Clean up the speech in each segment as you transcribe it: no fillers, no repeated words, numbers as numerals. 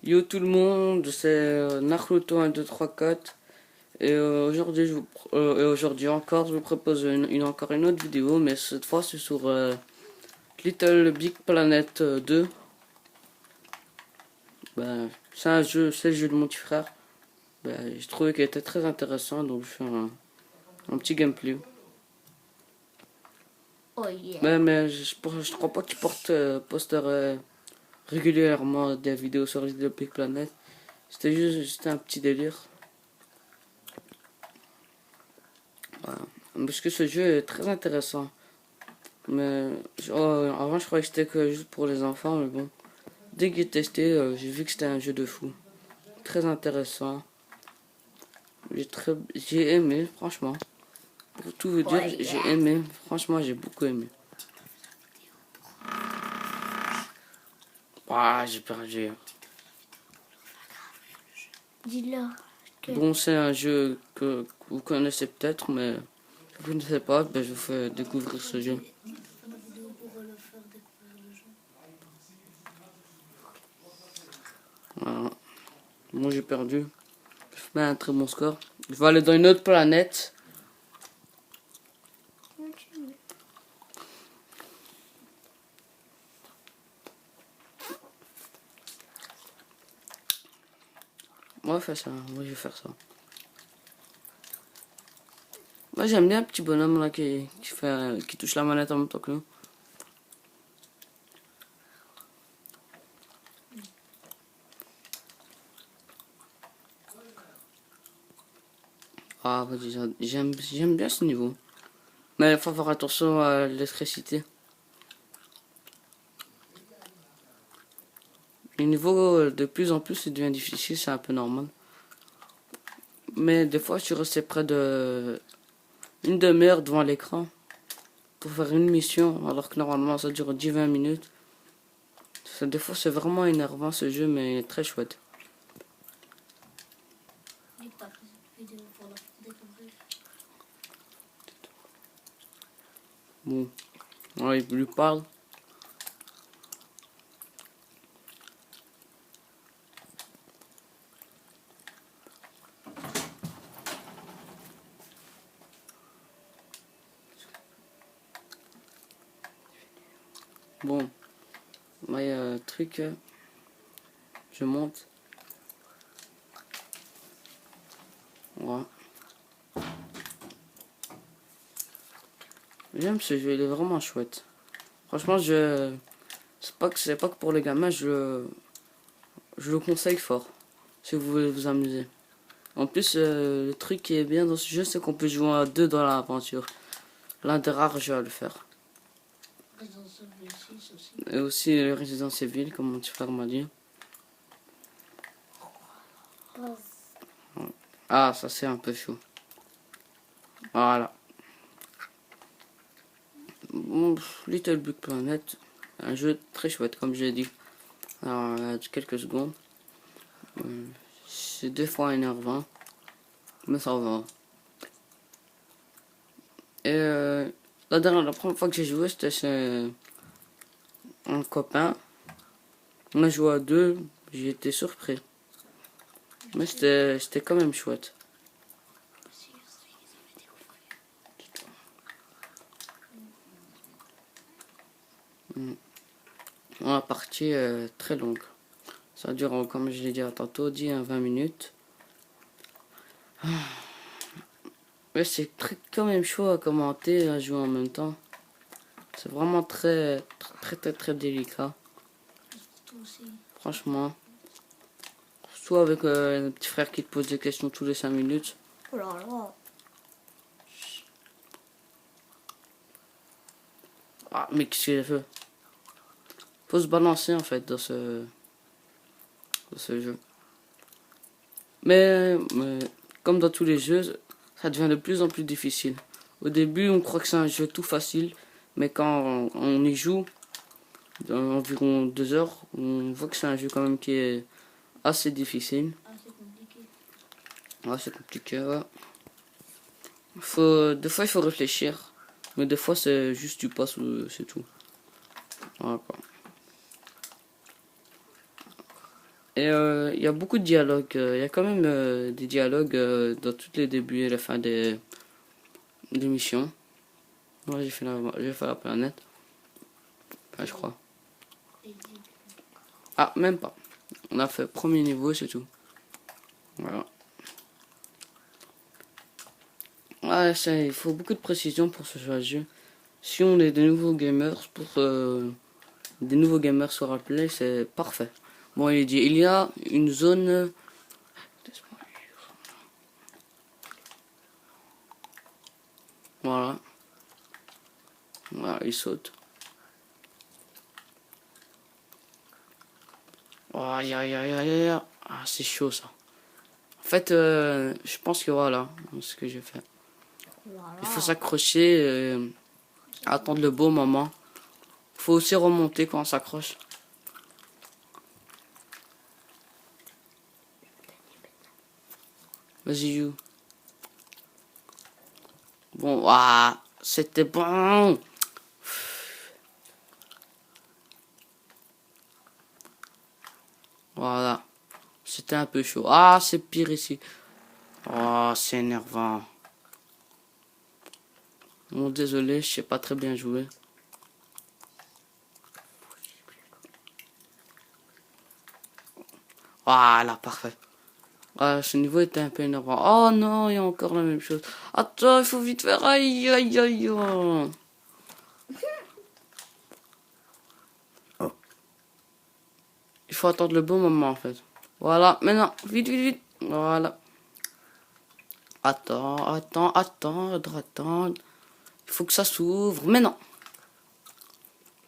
Yo tout le monde, c'est Naruto 1, 2, 3, 4 et aujourd'hui encore je vous propose encore une autre vidéo, mais cette fois c'est sur Little Big Planet 2. Ben, c'est le jeu de mon petit frère. Ben, j'ai trouvé qu'il était très intéressant, donc je fais un petit gameplay. Oh yeah. Mais je crois pas que tu posterais régulièrement des vidéos sur Little Big Planet. C'était un petit délire. Voilà. Parce que ce jeu est très intéressant. Mais avant je croyais que c'était que juste pour les enfants, mais bon. Dès que j'ai testé, j'ai vu que c'était un jeu de fou. Très intéressant. J'ai aimé, franchement. Pour tout vous dire, Ouais, j'ai yeah. aimé. Franchement, j'ai beaucoup aimé. Ah, j'ai perdu. Dis-leur que... Bon, c'est un jeu que vous connaissez peut-être, mais si vous ne savez pas, ben, je vous fais découvrir ce jeu. Voilà. Bon, j'ai perdu. Je fais un très bon score. Je vais aller dans une autre planète. Moi, je vais faire ça. Moi, j'aime bien un petit bonhomme là qui touche la manette en même temps que nous. Ah, vas-y, j'aime bien ce niveau. Mais il faut faire attention à l'électricité. Les niveaux, de plus en plus, ça devient difficile, c'est un peu normal. Mais des fois, je suis resté près de une demi-heure devant l'écran pour faire une mission, alors que normalement, ça dure 10-20 minutes. Des fois, c'est vraiment énervant ce jeu, mais très chouette. Bon, ouais, il lui parle. Bon, là, il y a un truc. Je monte. Voilà. J'aime ce jeu, il est vraiment chouette. Franchement, c'est pas que pour les gamins, je le conseille fort. Si vous voulez vous amuser. En plus, le truc qui est bien dans ce jeu, c'est qu'on peut jouer à deux dans l'aventure. L'un des rares jeux à le faire. Et aussi le Resident Evil, comme mon petit frère m'a dit. Ah, ça c'est un peu chaud. Voilà. Bon, Little Big Planet, un jeu très chouette, comme j'ai dit. Alors, quelques secondes. C'est deux fois énervant, mais ça va. Et la première fois que j'ai joué, c'était chez un copain. On a joué à deux, j'ai été surpris. Mais c'était quand même chouette. La partie très longue. Ça dure, comme je l'ai dit tantôt, 10 à 20 minutes. Mais c'est quand même chaud à commenter, à jouer en même temps. C'est vraiment très délicat. Franchement. Soit avec un petit frère qui te pose des questions tous les 5 minutes. Oh là là. Ah, mais qu'est-ce qu'il a fait? Faut se balancer en fait dans ce jeu. Mais comme dans tous les jeux, ça devient de plus en plus difficile. Au début, on croit que c'est un jeu tout facile, mais quand on y joue, dans environ 2 heures, on voit que c'est un jeu quand même qui est assez difficile. Ouais, c'est compliqué, ouais. Des fois, il faut réfléchir, mais des fois, c'est juste tu passes, c'est tout. Voilà, quoi. Et il y a beaucoup de dialogues. Il y a quand même des dialogues dans tous les débuts et la fin des missions. Moi, j'ai fait la planète. Enfin, je crois. Ah, même pas. On a fait premier niveau, c'est tout. Voilà. Ouais, il faut beaucoup de précision pour ce genre de jeu. Si on est des nouveaux gamers, pour des nouveaux gamers sur Roleplay, c'est parfait. Bon, il dit, il y a une zone... Voilà. Voilà, il saute. Oh, aïe, aïe, aïe, aïe, aïe. Ah, c'est chaud, ça. En fait, je pense que voilà, ce que j'ai fait. Voilà. Il faut s'accrocher, attendre le beau moment. Il faut aussi remonter quand on s'accroche. Vas-y, joue. Bon, ah, c'était bon. Voilà. C'était un peu chaud. Ah, c'est pire ici. Oh, c'est énervant. Bon, désolé, je sais pas très bien jouer. Voilà, parfait. Ah, ce niveau était un peu énervant. Oh non, il y a encore la même chose. Attends, il faut vite faire. Aïe, aïe, aïe. Oh. Il faut attendre le bon moment, en fait. Voilà, maintenant, vite, vite, vite. Voilà. Attends. Il faut que ça s'ouvre. Mais non.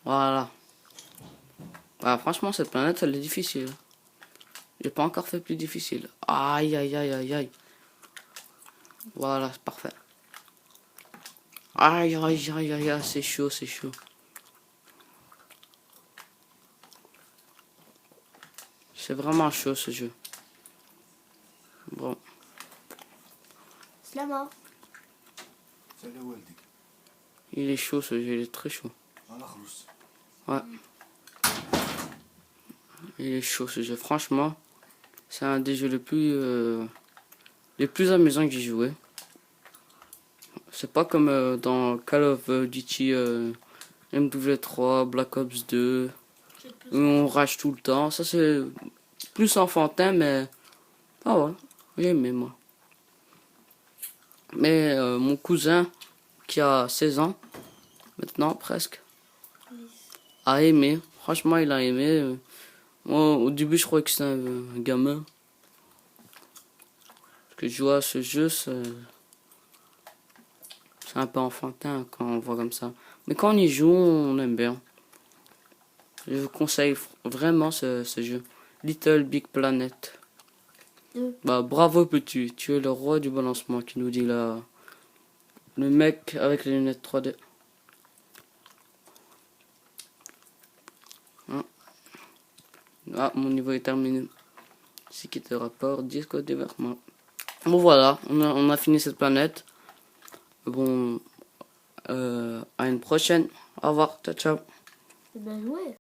Voilà. Ah, franchement, cette planète, elle est difficile. J'ai pas encore fait plus difficile. Aïe, aïe, aïe, aïe, aïe. Voilà, c'est parfait. Aïe, aïe, aïe, aïe, aïe, c'est chaud, c'est chaud. C'est vraiment chaud, ce jeu. Bon. Slama. Il est chaud, ce jeu, il est très chaud. Ouais. Il est chaud, ce jeu. Franchement, c'est un des jeux les plus amusants que j'ai joué. C'est pas comme dans Call of Duty MW3, Black Ops 2, où on rage tout le temps. Ça, c'est plus enfantin, mais... Ah ouais, j'ai aimé, moi. Mais mon cousin, qui a 16 ans, maintenant, presque, a aimé. Franchement, il a aimé. Moi, au début, je croyais que c'était un gamin. Parce que jouer à ce jeu, c'est un peu enfantin quand on voit comme ça. Mais quand on y joue, on aime bien. Je vous conseille vraiment ce jeu. Little Big Planet. Bah, bravo petit, tu es le roi du balancement, qui nous dit là. Le mec avec les lunettes 3D. Hein. Ah, mon niveau est terminé. C'est qui te rapport disco développement. Bon voilà, on a fini cette planète. Bon, à une prochaine. Au revoir, ciao ciao. C'est bien joué.